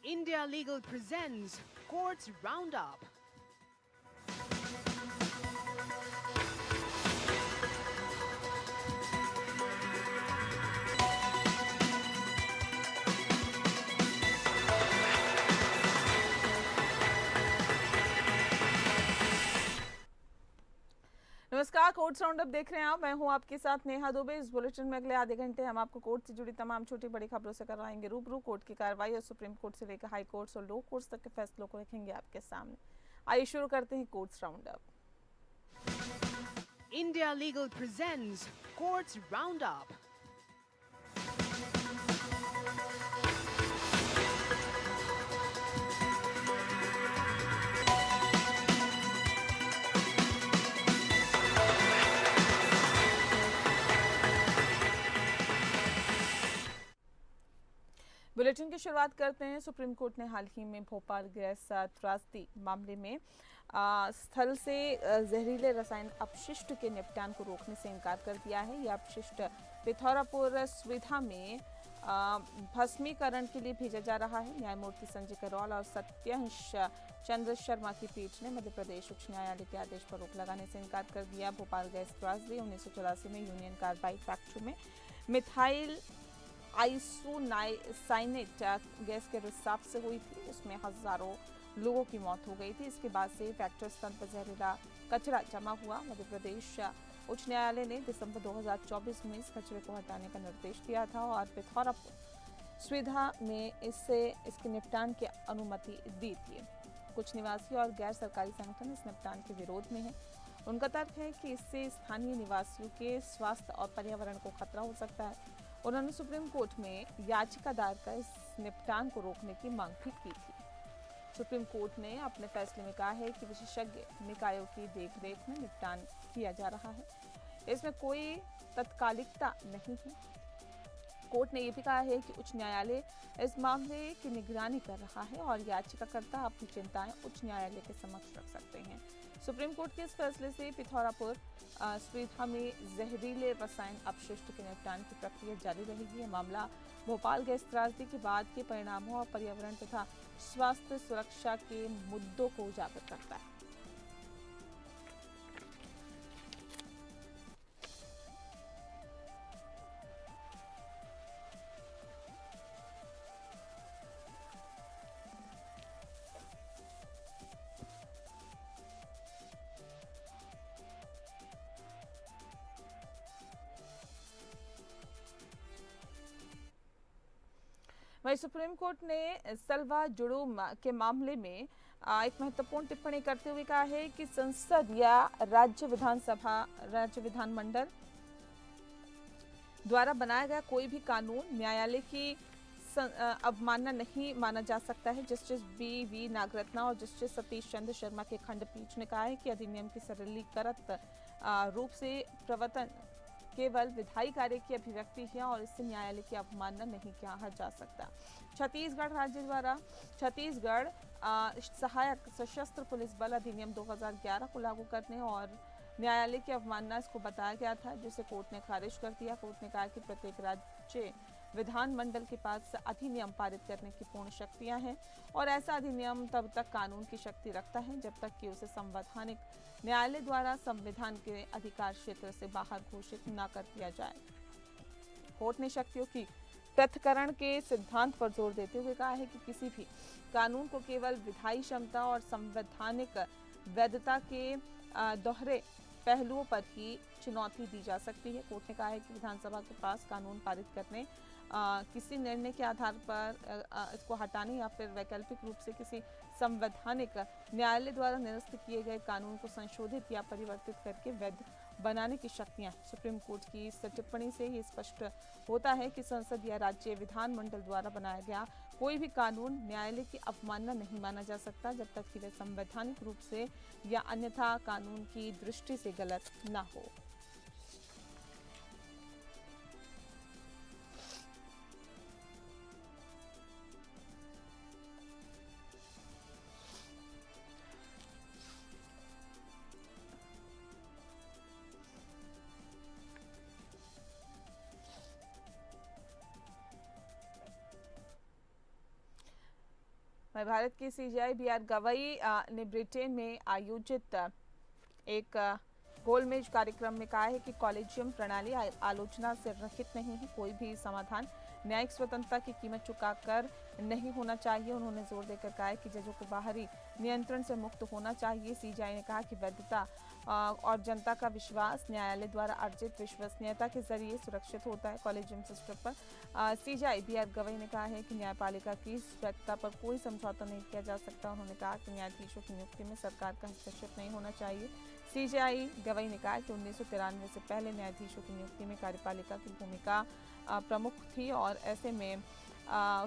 India Legal presents Courts Roundup. नमस्कार, courts roundup देख रहे हैं आप। मैं हूं आपके साथ नेहा दुबे। इस बुलेटिन में अगले आधे घंटे हम आपको कोर्ट से जुड़ी तमाम छोटी बड़ी खबरों से करवाएंगे रूबरू। कोर्ट की कार्रवाई और सुप्रीम कोर्ट से लेकर हाई कोर्ट्स और लो कोर्ट्स तक के फैसलों को रखेंगे आपके सामने। आइए शुरू करते हैं courts roundup. India Legal presents Courts Roundup. Bulletin की शुरुआत करते हैं। सुप्रीम कोर्ट ने हाल ही में भोपाल गैस त्रासदी मामले में स्थल से जहरीले रसायन अपशिष्ट के निपटान को रोकने से इनकार कर दिया है। यह अपशिष्ट पिथौरापुर सुविधा में भस्मीकरण के लिए भेजा जा रहा है। न्यायमूर्ति संजय करोल और सत्यंश चंद्र शर्मा की पीठ ने मध्य प्रदेश उच्च न्यायालय के आदेश पर रोक लगाने से इनकार कर दिया। भोपाल गैस त्रासदी 1984 में यूनियन कार्बाइड फैक्ट्री में मिथाइल आइसोसाइनेट गैस के रिसाव से हुई थी। उसमें हजारों लोगों की मौत हो गई थी। इसके बाद से फैक्ट्री स्थल पर जहरीला कचरा जमा हुआ। मध्य प्रदेश उच्च न्यायालय ने दिसंबर 2024 में इस कचरे को हटाने का निर्देश दिया था और पिथौरापुर सुविधा में इसके निपटान की अनुमति दी थी। कुछ निवासी और गैर सरकारी संगठन इस निपटान के विरोध में हैं। उनका तर्क है कि इससे स्थानीय निवासियों के स्वास्थ्य और पर्यावरण को खतरा हो सकता है। उन्होंने सुप्रीम कोर्ट में याचिका दायर कर इस निपटान को रोकने की मांग भी की थी। सुप्रीम कोर्ट ने अपने फैसले में कहा है कि विशेषज्ञ निकायों की देखरेख में निपटान किया जा रहा है। इसमें कोई तत्कालिकता नहीं है। कोर्ट ने यह भी कहा है कि उच्च न्यायालय इस मामले की निगरानी कर रहा है और याचिकाकर्ता अपनी चिंताएं उच्च न्यायालय के समक्ष रख सकते हैं। सुप्रीम कोर्ट के इस फैसले से पिथौरापुर सुविधा में जहरीले रसायन अपशिष्ट के निपटान की प्रक्रिया जारी रहेगी। यह मामला भोपाल गैस त्रासदी के बाद के परिणामों और पर्यावरण तथा स्वास्थ्य सुरक्षा के मुद्दों को उजागर करता है। वहीं सुप्रीम कोर्ट ने सलवा जुड़ूम के मामले में एक महत्वपूर्ण टिप्पणी करते हुए कहा है कि संसद या राज्य विधानमंडल द्वारा बनाया गया कोई भी कानून न्यायालय की अवमानना नहीं माना जा सकता है। जस्टिस बी नागरत्ना और जस्टिस सतीश चंद्र शर्मा के खंडपीठ ने कहा है कि अधिनियम की सरलीकृत रूप से प्रवर्तन केवल विधायी कार्य की अभिव्यक्ति है और इससे न्यायालय की अवमानना नहीं कहा जा सकता। छत्तीसगढ़ राज्य द्वारा छत्तीसगढ़ सहायक सशस्त्र पुलिस बल अधिनियम 2011 को लागू करने और न्यायालय की अवमानना इसको बताया गया था, जिसे कोर्ट ने खारिज कर दिया। कोर्ट ने कहा कि प्रत्येक राज्य विधानमंडल के पास अधिनियम पारित करने की पूर्ण शक्तियां हैं और ऐसा अधिनियम तब तक कानून की शक्ति रखता है जब तक कि उसे संवैधानिक न्यायालय द्वारा संविधान के अधिकार क्षेत्र से बाहर घोषित न कर दिया जाए। कोर्ट ने शक्तियों की पृथक्करण के सिद्धांत पर जोर देते हुए कहा है कि किसी भी कानून को केवल विधायी क्षमता और संवैधानिक वैधता के दोहरे पहलुओं पर ही चुनौती दी जा सकती है। कोर्ट ने कहा है कि विधानसभा के पास कानून पारित करने किसी निर्णय के आधार पर इसको हटाने या फिर वैकल्पिक रूप से किसी संवैधानिक न्यायालय द्वारा निरस्त किए गए कानून को संशोधित या परिवर्तित करके वैध बनाने की शक्तियां हैं। सुप्रीम कोर्ट की इस टिप्पणी से ये स्पष्ट होता है कि संसद या राज्य विधानमंडल द्वारा बनाया गया कोई भी कानून न्यायालय की अवमानना नहीं माना जा सकता जब तक कि वह संवैधानिक रूप से या अन्यथा कानून की दृष्टि से गलत ना हो। वहीं भारत की सीजीआई बी आर गवई ने ब्रिटेन में आयोजित एक गोलमेज कार्यक्रम में कहा है कि कॉलेजियम प्रणाली आलोचना से रहित नहीं है। कोई भी समाधान न्यायिक स्वतंत्रता की कीमत चुकाकर नहीं होना चाहिए। उन्होंने जोर देकर कहा है कि जजों को बाहरी नियंत्रण से मुक्त होना चाहिए। सीजीआई ने कहा कि वैधता और जनता का विश्वास न्यायालय द्वारा अर्जित विश्वसनीयता के जरिए सुरक्षित होता है। कॉलेजियम सिस्टम पर सीजीआई बी आर गवई ने कहा है कि न्यायपालिका की स्वायत्तता पर कोई समझौता नहीं किया जा सकता। उन्होंने कहा कि न्यायाधीशों की नियुक्ति में सरकार का हस्तक्षेप नहीं होना चाहिए। सीजीआई गवई ने कहा कि 1993 से पहले न्यायाधीशों की नियुक्ति में कार्यपालिका की भूमिका प्रमुख थी और ऐसे में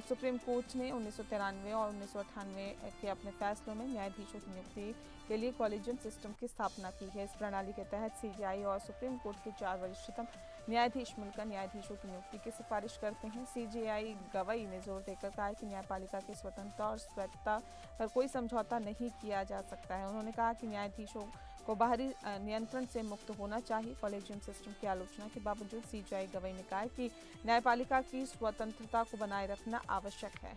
सुप्रीम कोर्ट ने 1993 और 1998 के अपने फैसलों में न्यायाधीशों की नियुक्ति के लिए कॉलेजियम सिस्टम की स्थापना की है। इस प्रणाली के तहत सीजीआई और सुप्रीम कोर्ट के 4 वरिष्ठतम न्यायाधीश मिलकर न्यायाधीशों की नियुक्ति की सिफारिश करते हैं। सीजीआई गवई ने जोर देकर कहा कि न्यायपालिका की स्वतंत्रता और स्वायत्तता पर कोई समझौता नहीं किया जा सकता है। उन्होंने कहा कि न्यायाधीशों को बाहरी नियंत्रण से मुक्त होना चाहिए। कॉलेजियम सिस्टम की आलोचना के बावजूद सीजीआई गवई ने कहा कि न्यायपालिका की स्वतंत्रता को बनाए रखना आवश्यक है।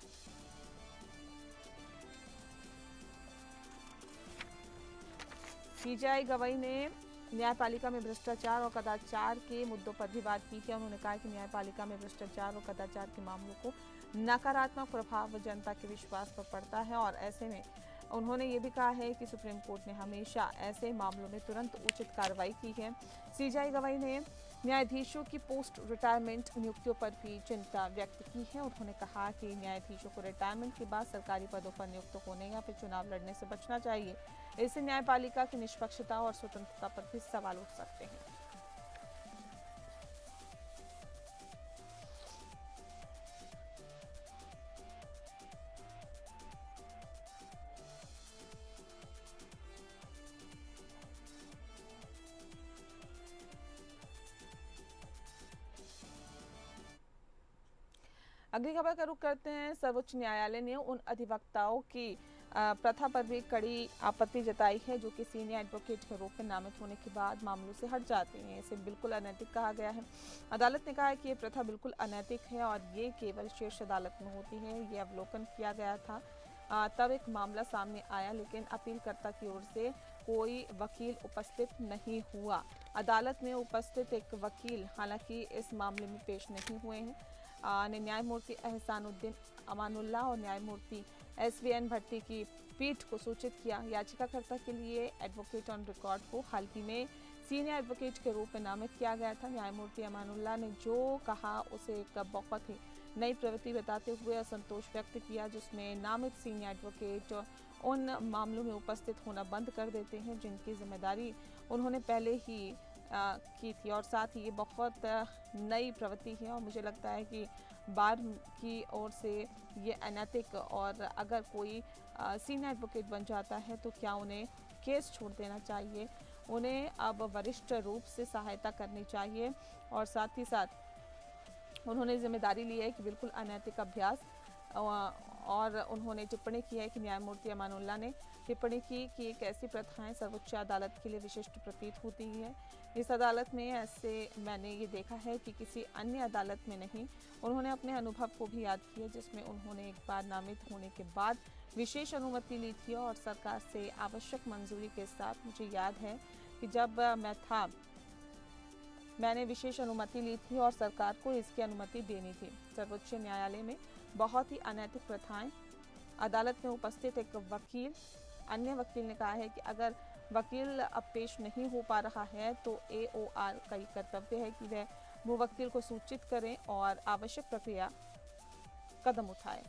सीजीआई गवई ने न्यायपालिका में भ्रष्टाचार और कदाचार के मुद्दों पर भी बात की है। उन्होंने कहा कि न्यायपालिका में भ्रष्टाचार और कदाचार के मामलों को नकारात्मक प्रभाव जनता के विश्वास पर पड़ता है और ऐसे में उन्होंने ये भी कहा है कि सुप्रीम कोर्ट ने हमेशा ऐसे मामलों में तुरंत उचित कार्रवाई की है। सीजीआई गवई ने न्यायाधीशों की पोस्ट रिटायरमेंट नियुक्तियों पर भी चिंता व्यक्त की है। उन्होंने कहा कि न्यायाधीशों को रिटायरमेंट के बाद सरकारी पदों पर नियुक्त होने या फिर चुनाव लड़ने से बचना चाहिए। इससे न्यायपालिका की निष्पक्षता और स्वतंत्रता पर भी सवाल उठ सकते हैं। अगली खबर का रुख करते हैं। सर्वोच्च न्यायालय ने उन अधिवक्ताओं की प्रथा पर भी कड़ी आपत्ति जताई है जो कि सीनियर एडवोकेट के रूप में नामित होने के बाद मामलों से हट जाते हैं। इसे बिल्कुल अनैतिक कहा गया है। अदालत ने कहा है कि ये प्रथा बिल्कुल अनैतिक है और ये केवल शीर्ष अदालत में होती है। ये अवलोकन किया गया था तब एक मामला सामने आया, लेकिन अपीलकर्ता की ओर से कोई वकील उपस्थित नहीं हुआ। अदालत में उपस्थित एक वकील हालांकि इस मामले में पेश नहीं हुए हैं ने न्यायमूर्ति एहसानुद्दीन अमानुल्लाह और न्यायमूर्ति SVN भट्टी की पीठ को सूचित किया। याचिकाकर्ता के लिए एडवोकेट ऑन रिकॉर्ड को हाल ही में सीनियर एडवोकेट के रूप में नामित किया गया था। न्यायमूर्ति अमानुल्लाह ने जो कहा उसे एक बहुत ही नई प्रवृत्ति बताते हुए असंतोष व्यक्त किया जिसमें नामित सीनियर एडवोकेट उन मामलों में उपस्थित होना बंद कर देते हैं जिनकी जिम्मेदारी उन्होंने पहले ही की थी और साथ ही ये बहुत नई प्रवृत्ति है और मुझे लगता है कि बार की ओर से ये अनैतिक और अगर कोई सीनियर एडवोकेट बन जाता है तो क्या उन्हें केस छोड़ देना चाहिए, उन्हें अब वरिष्ठ रूप से सहायता करनी चाहिए और साथ ही साथ उन्होंने जिम्मेदारी ली है कि बिल्कुल अनैतिक अभ्यास और उन्होंने टिप्पणी की है कि न्यायमूर्ति अमानुल्लाह ने टिप्पणी की कि एक ऐसी प्रथाएं सर्वोच्च अदालत के लिए विशिष्ट प्रतीत होती है। इस अदालत में ऐसे मैंने ये देखा है कि किसी अन्य अदालत में नहीं। उन्होंने अपने अनुभव को भी याद किया जिसमें उन्होंने एक बार नामित होने के बाद विशेष अनुमति ली थी और सरकार से आवश्यक मंजूरी के साथ। मुझे याद है कि जब मैंने विशेष अनुमति ली थी और सरकार को इसकी अनुमति देनी थी। सर्वोच्च न्यायालय में बहुत ही अनैतिक प्रथाएं। अदालत में उपस्थित एक वकील, अन्य वकील ने कहा है कि अगर वकील अब पेश नहीं हो पा रहा है तो AOR का ये कर्तव्य है कि वह मुवक्किल को सूचित करें और आवश्यक प्रक्रिया कदम उठाए।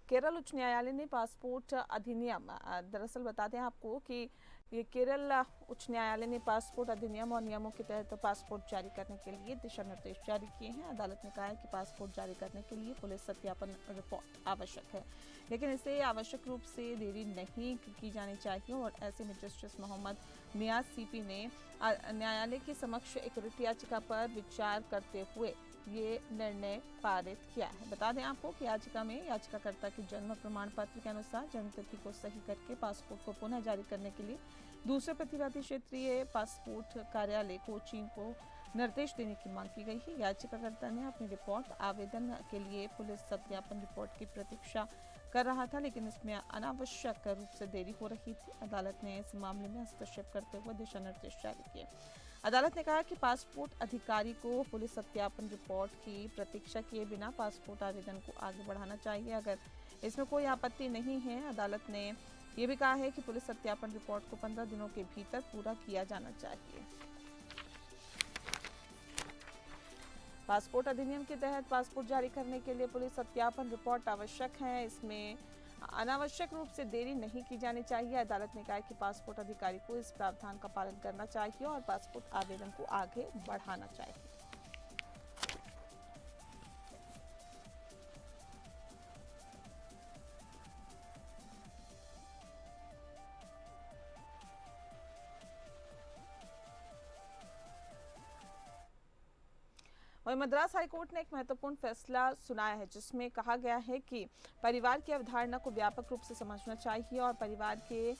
केरल उच्च न्यायालय ने पासपोर्ट अधिनियम, दरअसल बताते हैं आपको कि ये केरल उच्च न्यायालय ने पासपोर्ट अधिनियम और नियमों के तहत पासपोर्ट जारी करने के लिए दिशा निर्देश जारी किए हैं। अदालत ने कहा है कि पासपोर्ट जारी करने के लिए पुलिस सत्यापन रिपोर्ट आवश्यक है, लेकिन इसे आवश्यक रूप से देरी नहीं की जानी चाहिए और ऐसे में जस्टिस मोहम्मद नियाज CP ने न्यायालय के समक्ष एक रिट याचिका पर विचार करते हुए ये निर्णय पारित किया है। बता दें आपको कि याचिका में याचिकाकर्ता की जन्म प्रमाण पत्र के अनुसार जन्मतिथि को सही करके पासपोर्ट को पुनः जारी करने के लिए दूसरे प्रतिवादी क्षेत्रीय पासपोर्ट कार्यालय कोचीन को निर्देश देने की मांग की गई है। याचिकाकर्ता ने अपनी रिपोर्ट आवेदन के लिए पुलिस सत्यापन रिपोर्ट की प्रतीक्षा कर रहा था, लेकिन इसमें अनावश्यक रूप से देरी हो रही थी। अदालत ने इस मामले में हस्तक्षेप करते हुए दिशा निर्देश जारी किए। अदालत ने कहा कि पासपोर्ट अधिकारी को पुलिस सत्यापन रिपोर्ट की प्रतीक्षा किए बिना पासपोर्ट आवेदन को आगे बढ़ाना चाहिए। अगर इसमें कोई आपत्ति नहीं है, अदालत ने यह भी कहा है कि पुलिस सत्यापन रिपोर्ट को 15 दिनों के भीतर पूरा किया जाना चाहिए। पासपोर्ट अधिनियम के तहत पासपोर्ट जारी करने के लिए पुलिस सत्यापन रिपोर्ट आवश्यक है। इसमें अनावश्यक रूप से देरी नहीं की जानी चाहिए। अदालत ने कहा कि पासपोर्ट अधिकारी को इस प्रावधान का पालन करना चाहिए और पासपोर्ट आवेदन को आगे बढ़ाना चाहिए। वहीं मद्रास हाईकोर्ट ने एक महत्वपूर्ण फैसला सुनाया है, जिसमें कहा गया है कि परिवार की अवधारणा को व्यापक रूप से समझना चाहिए और परिवार के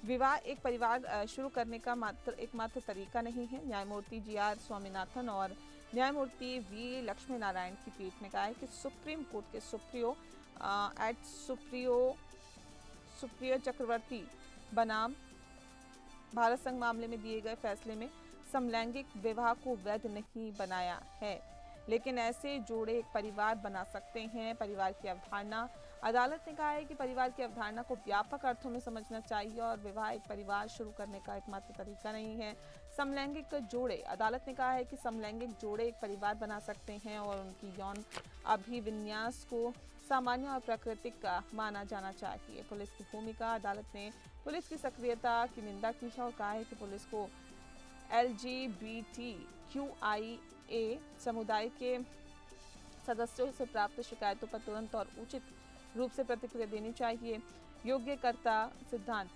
विवाह एक परिवार शुरू करने का एकमात्र तरीका नहीं है। न्यायमूर्ति जी.आर. स्वामीनाथन और न्यायमूर्ति वी. लक्ष्मी नारायण की पीठ ने कहा है कि सुप्रीम कोर्ट के सुप्रियो चक्रवर्ती बनाम भारत संघ मामले में दिए गए फैसले में समलैंगिक विवाह को वैध नहीं बनाया है, लेकिन ऐसे जोड़े एक परिवार बना सकते हैं। परिवार की अवधारणा, अदालत ने कहा है कि परिवार की अवधारणा को व्यापक अर्थों में समझना चाहिए और विवाह एक परिवार शुरू करने का एकमात्र तरीका नहीं है। समलैंगिक जोड़े, अदालत ने कहा है कि समलैंगिक जोड़े एक परिवार बना सकते हैं और उनकी यौन अभिविन्यास को सामान्य और प्राकृतिक माना जाना चाहिए। पुलिस की भूमिका, अदालत ने पुलिस की सक्रियता की निंदा की है और कहा है कि पुलिस को LGBTQIA समुदाय के सदस्यों से प्राप्त शिकायतों पर तुरंत और उचित रूप से प्रतिक्रिया देनी चाहिए। योग्यकर्ता सिद्धांत,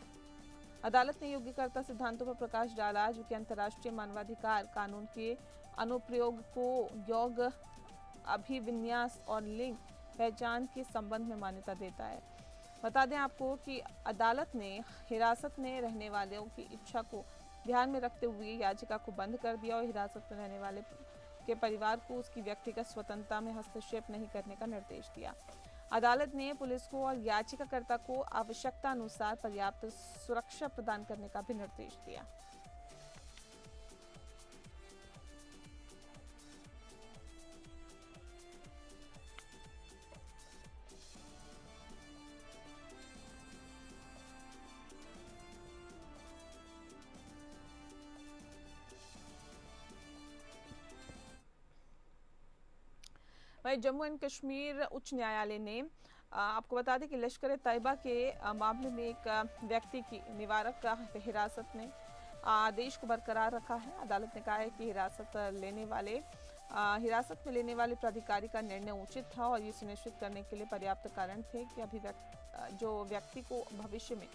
अदालत ने योग्यकर्ता सिद्धांतों पर प्रकाश डाला, जो कि अंतर्राष्ट्रीय मानवाधिकार कानून के अनुप्रयोग को योग अभिविन्यास और लिंग पहचान के संबंध में मान्यता देता है। बता दें आपको कि अदालत ने हिरासत में रहने वालों की इच्छा को ध्यान में रखते हुए याचिका को बंद कर दिया और हिरासत में रहने वाले के परिवार को उसकी व्यक्तिगत स्वतंत्रता में हस्तक्षेप नहीं करने का निर्देश दिया। अदालत ने पुलिस को और याचिकाकर्ता को आवश्यकता अनुसार पर्याप्त सुरक्षा प्रदान करने का भी निर्देश दिया। वहीं जम्मू एंड कश्मीर उच्च न्यायालय ने आपको बता दें कि लश्कर तैयबा के मामले में एक व्यक्ति की निवारक हिरासत में आदेश को बरकरार रखा है। अदालत ने कहा है कि हिरासत में लेने वाले प्राधिकारी का निर्णय उचित था और ये सुनिश्चित करने के लिए पर्याप्त कारण थे कि जो व्यक्ति को भविष्य में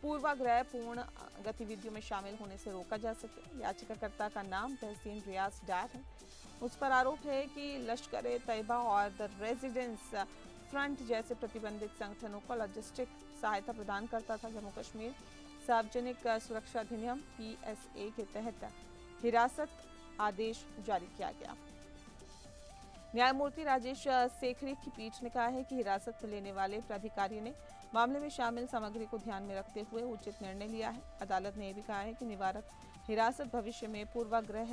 पूर्वाग्रहपूर्ण गतिविधियों में शामिल होने से रोका जा सके। याचिकाकर्ता का नाम तहसीन रियाज डार है। उस पर आरोप है कि लश्कर तैयबा और द रेजिडेंस फ्रंट जैसे प्रतिबंधित संगठनों को लॉजिस्टिक सहायता प्रदान करता था। जम्मू कश्मीर सार्वजनिक सुरक्षा अधिनियम PSA के तहत हिरासत आदेश जारी किया गया। न्यायमूर्ति राजेश सेखरी की पीठ ने कहा है कि हिरासत में लेने वाले प्राधिकारी ने मामले में शामिल सामग्री को ध्यान में रखते हुए उचित निर्णय लिया है। अदालत ने यह भी कहा है कि निवारक हिरासत भविष्य में पूर्वाग्रह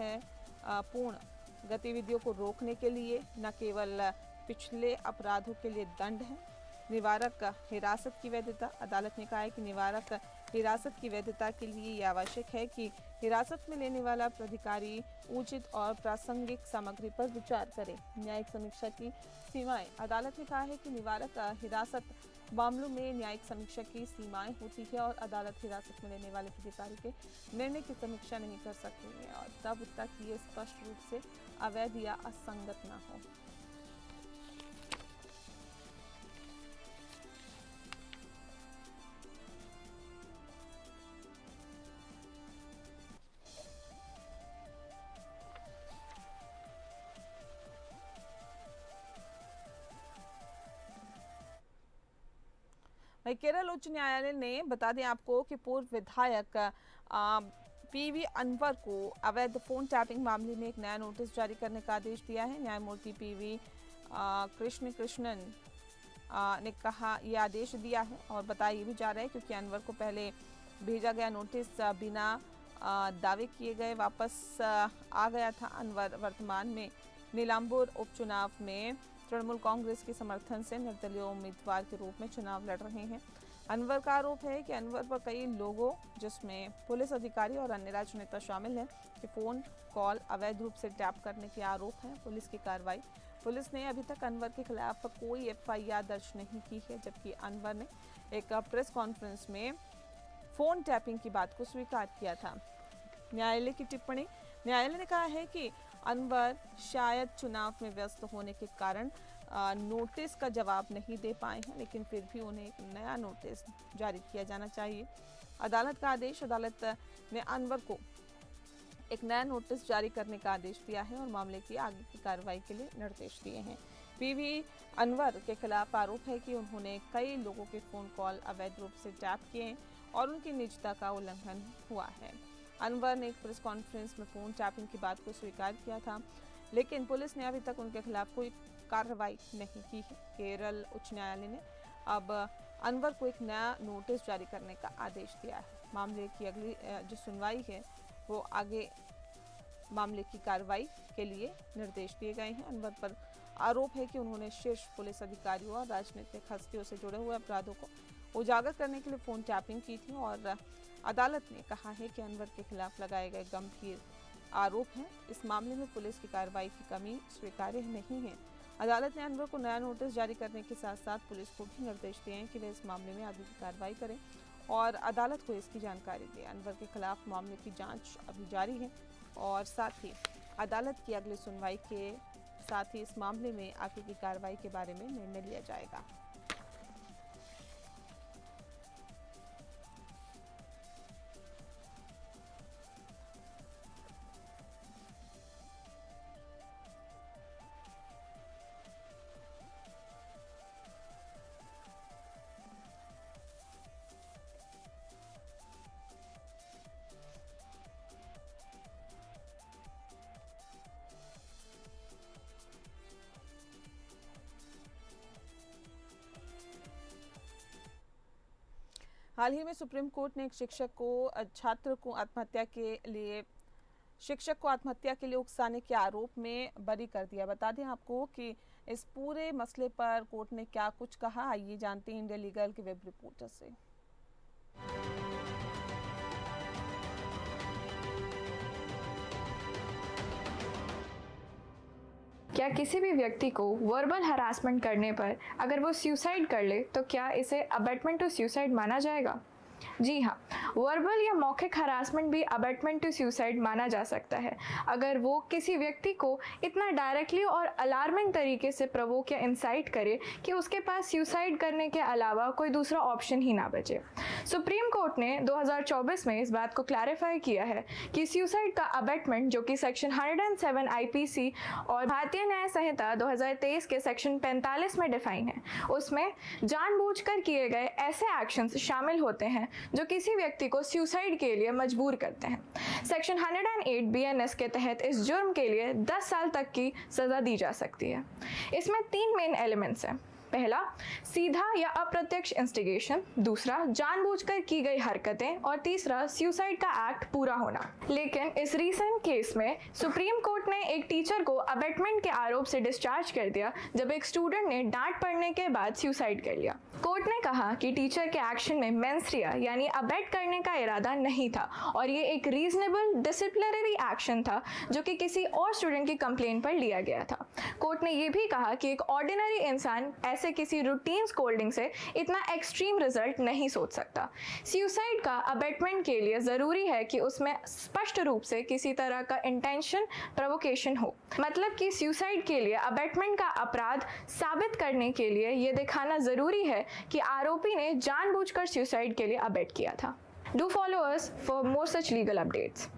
पूर्ण गतिविधियों को रोकने के लिए न केवल पिछले अपराधों के लिए दंड है। निवारक हिरासत की वैधता, अदालत ने कहा है कि निवारक हिरासत की वैधता के लिए यह आवश्यक है कि हिरासत में लेने वाला प्राधिकारी उचित और प्रासंगिक सामग्री पर विचार करे। न्यायिक समीक्षा की सीमाएं, अदालत ने कहा है कि निवारक हिरासत मामलों में न्यायिक समीक्षा की सीमाएं होती है और अदालत हिरासत में लेने वाले प्राधिकारी के निर्णय की समीक्षा नहीं कर सकती है और तब तक ये स्पष्ट रूप से अवैध या असंगत न हो। केरल उच्च न्यायालय ने बता दें आपको कि पूर्व विधायक पीवी अनवर को अवैध फोन टैपिंग मामले में एक नया नोटिस जारी करने का आदेश दिया है। न्यायमूर्ति पीवी कृष्णन ने कहा यह आदेश दिया है और बताया ये भी जा रहा है क्योंकि अनवर को पहले भेजा गया नोटिस बिना दावे किए गए वापस आ गया था। अनवर वर्तमान में नीलांबूर उपचुनाव में तृणमूल कांग्रेस के समर्थन से निर्दलीय उम्मीदवार के रूप में चुनाव लड़ रहे हैं। अनवर का आरोप है कि अनवर पर कई लोगों जिसमें पुलिस अधिकारी और अन्य राजनेता शामिल हैं कि फोन कॉल अवैध रूप से टैप करने के आरोप हैं। पुलिस की कार्रवाई। पुलिस ने अभी तक अनवर के खिलाफ कोई एफआईआर दर्ज नहीं की है, जबकि अनवर ने एक प्रेस कॉन्फ्रेंस में फोन टैपिंग की बात को स्वीकार किया था। न्यायालय की टिप्पणी। न्यायालय ने कहा है कि अनवर शायद चुनाव में व्यस्त होने के कारण नोटिस का जवाब नहीं दे पाए हैं, लेकिन फिर भी उन्हें एक नया नोटिस जारी किया जाना चाहिए। अदालत का आदेश। अदालत ने अनवर को एक नया नोटिस जारी करने का आदेश दिया है और मामले की आगे की कार्रवाई के लिए निर्देश दिए हैं। पीवी अनवर के खिलाफ आरोप है कि उन्होंने कई लोगों के फोन कॉल अवैध रूप से टैप किए और उनकी निजता का उल्लंघन हुआ है। अनवर ने एक प्रेस कॉन्फ्रेंस में फोन टैपिंग की बात को स्वीकार किया था, लेकिन पुलिस ने अभी तक उनके खिलाफ कोई कार्रवाई नहीं की है। केरल उच्च न्यायालय ने अब अनवर को एक नया नोटिस जारी करने का आदेश दिया है। मामले की अगली जो सुनवाई है वो आगे मामले की कार्रवाई के लिए निर्देश दिए गए हैं। अनवर पर आरोप है कि उन्होंने शीर्ष पुलिस अधिकारियों और राजनीतिक हस्तियों से जुड़े हुए अपराधों को उजागर करने के लिए फोन टैपिंग की थी और अदालत ने कहा है कि अनवर के खिलाफ लगाए गए गंभीर आरोप हैं। इस मामले में पुलिस की कार्रवाई की कमी स्वीकार्य नहीं है। अदालत ने अनवर को नया नोटिस जारी करने के साथ साथ पुलिस को भी निर्देश दिए हैं कि वे इस मामले में आगे की कार्रवाई करें और अदालत को इसकी जानकारी दें। अनवर के खिलाफ मामले की जांच अभी जारी है और साथ ही अदालत की अगली सुनवाई के साथ ही इस मामले में आगे की कार्रवाई के बारे में निर्णय लिया जाएगा। हाल ही में सुप्रीम कोर्ट ने एक शिक्षक को आत्महत्या के लिए उकसाने के आरोप में बरी कर दिया। बता दें आपको कि इस पूरे मसले पर कोर्ट ने क्या कुछ कहा, आइए जानते हैं इंडिया लीगल के वेब रिपोर्टर से। क्या किसी भी व्यक्ति को वर्बल हरासमेंट करने पर अगर वो सुसाइड कर ले तो क्या इसे अबेटमेंट टू सुसाइड माना जाएगा? जी हाँ, वर्बल या मौखिक हरासमेंट भी अबेटमेंट टू सुसाइड माना जा सकता है अगर वो किसी व्यक्ति को इतना डायरेक्टली और अलार्मिंग तरीके से प्रवोक या इंसाइट करे कि उसके पास सुसाइड करने के अलावा कोई दूसरा ऑप्शन ही ना बचे। सुप्रीम कोर्ट ने 2024 में इस बात को क्लैरिफाई किया है कि सुसाइड का अबेटमेंट, जो कि सेक्शन 107 आईपीसी और भारतीय न्याय संहिता 2023 के सेक्शन 45 में डिफाइन है, उसमें जानबूझकर किए गए ऐसे एक्शंस शामिल होते हैं जो किसी व्यक्ति को सुसाइड के लिए मजबूर करते हैं। सेक्शन 108 बीएनएस के तहत इस जुर्म के लिए 10 साल तक की सजा दी जा सकती है। इसमें 3 मेन एलिमेंट्स हैं। पहला, सीधा या अप्रत्यक्ष इंस्टिगेशन, दूसरा जानबूझकर की गई हरकतें और तीसरा सुसाइड का एक्ट पूरा होना। लेकिन इस रीसेंट केस में सुप्रीम कोर्ट ने एक टीचर को अबेटमेंट के आरोप से डिस्चार्ज कर दिया जब एक स्टूडेंट ने डांट पड़ने के बाद सुसाइड कर लिया। कोर्ट ने कहा कि टीचर के एक्शन में मेंस-रिया यानी अबेट करने का इरादा नहीं था और ये एक रीजनेबल डिसिप्लिनरी एक्शन था जो कि किसी और स्टूडेंट की कंप्लेंट पर लिया गया था। कोर्ट ने यह भी कहा कि एक ऑर्डिनरी इंसान ऐसे किसी रूटीन स्कोल्डिंग से इतना एक्सट्रीम रिजल्ट नहीं सोच सकता। सुसाइड का अबेटमेंट के लिए जरूरी है कि उसमें स्पष्ट रूप से किसी तरह का इंटेंशन, प्रोवोकेशन हो। मतलब कि सुसाइड के लिए अबेटमेंट का अपराध साबित करने के लिए यह दिखाना जरूरी है कि आरोपी ने जानबूझकर सुसाइड के लिए अबेट किया था। Do follow us for more such legal updates.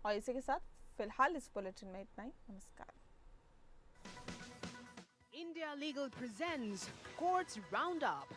और इसी के साथ फिलहाल इस बुलेटिन में इतना ही। नमस्कार। India Legal presents Courts Roundup.